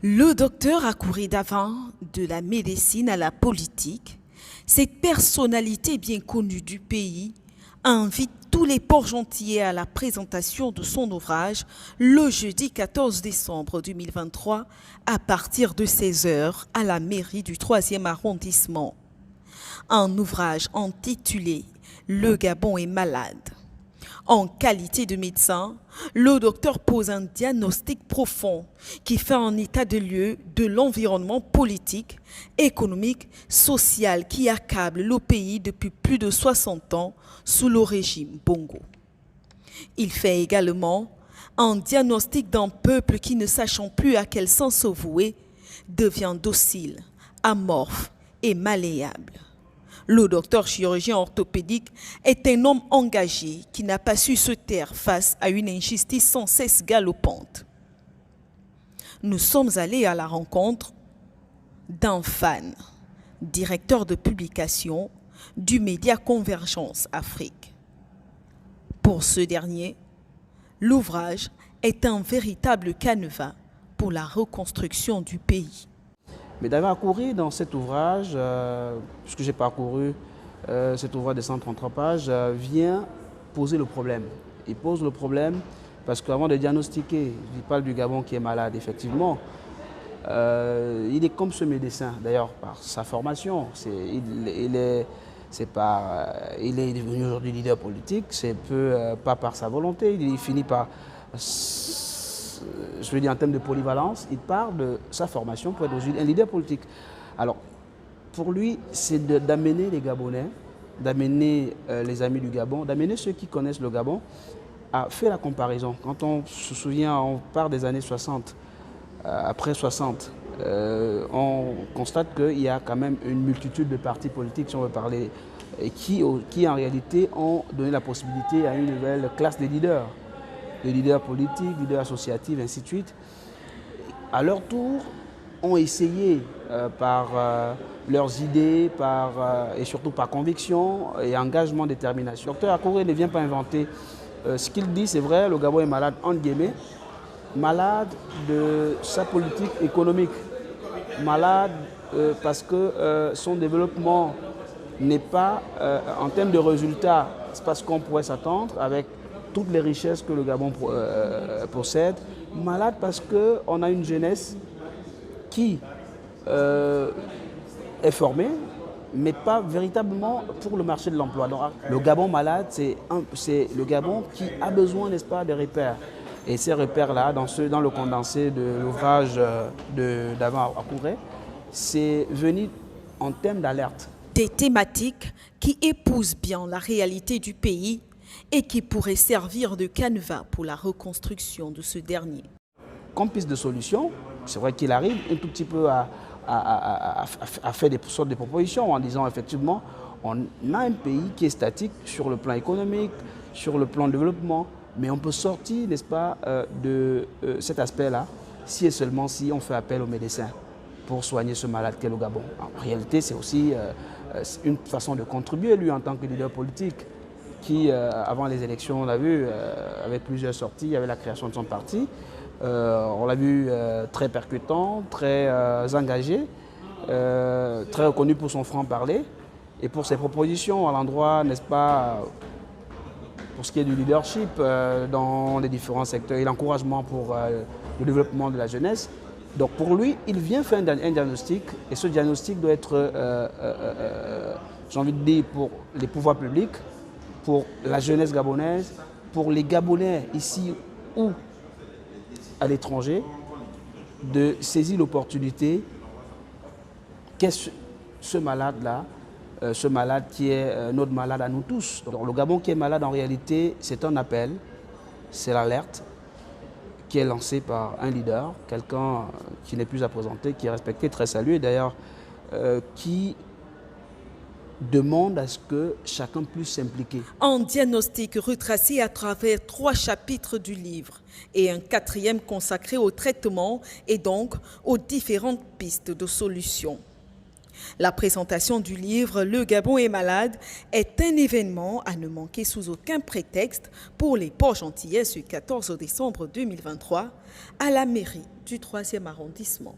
Le docteur a couru d'avant de la médecine à la politique. Cette personnalité bien connue du pays invite tous les Port-Gentilais à la présentation de son ouvrage le jeudi 14 décembre 2023 à partir de 16 heures à la mairie du 3e arrondissement. Un ouvrage intitulé « Le Gabon est malade ». En qualité de médecin, le docteur pose un diagnostic profond qui fait un état de lieu de l'environnement politique, économique, social qui accable le pays depuis plus de 60 ans sous le régime Bongo. Il fait également un diagnostic d'un peuple qui, ne sachant plus à quel sens se vouer, devient docile, amorphe et malléable. Le docteur chirurgien orthopédique est un homme engagé qui n'a pas su se taire face à une injustice sans cesse galopante. Nous sommes allés à la rencontre d'un fan, directeur de publication du média Convergence Afrique. Pour ce dernier, l'ouvrage est un véritable canevas pour la reconstruction du pays. Mais d'avoir couru dans cet ouvrage, puisque j'ai parcouru cet ouvrage de 133 pages, vient poser le problème. Il pose le problème parce qu'avant de diagnostiquer, il parle du Gabon qui est malade, effectivement. Il est comme ce médecin, d'ailleurs, par sa formation. Il est devenu aujourd'hui leader politique, c'est pas par sa volonté, il finit par... Je veux dire, en termes de polyvalence, il parle de sa formation pour être un leader politique. Alors, pour lui, c'est d'amener les Gabonais, d'amener les amis du Gabon, d'amener ceux qui connaissent le Gabon à faire la comparaison. Quand on se souvient, on part des années 60, après 60, on constate qu'il y a quand même une multitude de partis politiques, si on veut parler, et qui en réalité ont donné la possibilité à une nouvelle classe de leaders. Les leaders politiques, leaders associatifs, ainsi de suite, à leur tour, ont essayé par leurs idées et surtout par conviction et engagement, détermination. Le docteur Akouré ne vient pas inventer. Ce qu'il dit, c'est vrai, le Gabon est malade, entre guillemets, malade de sa politique économique, malade parce que son développement n'est pas, en termes de résultats, c'est pas ce qu'on pourrait s'attendre avec toutes les richesses que le Gabon possède, malade parce qu'on a une jeunesse qui est formée, mais pas véritablement pour le marché de l'emploi. Donc, le Gabon malade, c'est le Gabon qui a besoin, n'est-ce pas, de repères. Et ces repères-là, dans le condensé de l'ouvrage d'Adama Akouré, c'est venu en termes d'alerte. Des thématiques qui épousent bien la réalité du pays et qui pourrait servir de canevas pour la reconstruction de ce dernier. Comme piste de solution, c'est vrai qu'il arrive un tout petit peu à faire des sortes de propositions en disant effectivement, on a un pays qui est statique sur le plan économique, sur le plan de développement, mais on peut sortir, n'est-ce pas, de cet aspect-là, si et seulement si on fait appel aux médecins pour soigner ce malade qu'est le Gabon. En réalité, c'est aussi une façon de contribuer, lui, en tant que leader politique, qui, avant les élections, on l'a vu, avec plusieurs sorties, avec la création de son parti, on l'a vu très percutant, très engagé, très reconnu pour son franc-parler et pour ses propositions à l'endroit, n'est-ce pas, pour ce qui est du leadership dans les différents secteurs et l'encouragement pour le développement de la jeunesse. Donc pour lui, il vient faire un diagnostic et ce diagnostic doit être, j'ai envie de dire, pour les pouvoirs publics, pour la jeunesse gabonaise, pour les Gabonais ici ou à l'étranger, de saisir l'opportunité qu'est ce malade-là, ce malade qui est notre malade à nous tous. Donc, le Gabon qui est malade, en réalité, c'est un appel, c'est l'alerte qui est lancée par un leader, quelqu'un qui n'est plus à présenter, qui est respecté, très salué d'ailleurs, qui demande à ce que chacun puisse s'impliquer. Un diagnostic retracé à travers 3 chapitres du livre et un 4e consacré au traitement et donc aux différentes pistes de solutions. La présentation du livre « Le Gabon est malade » est un événement à ne manquer sous aucun prétexte pour les Port-Gentillet ce 14 décembre 2023 à la mairie du 3e arrondissement.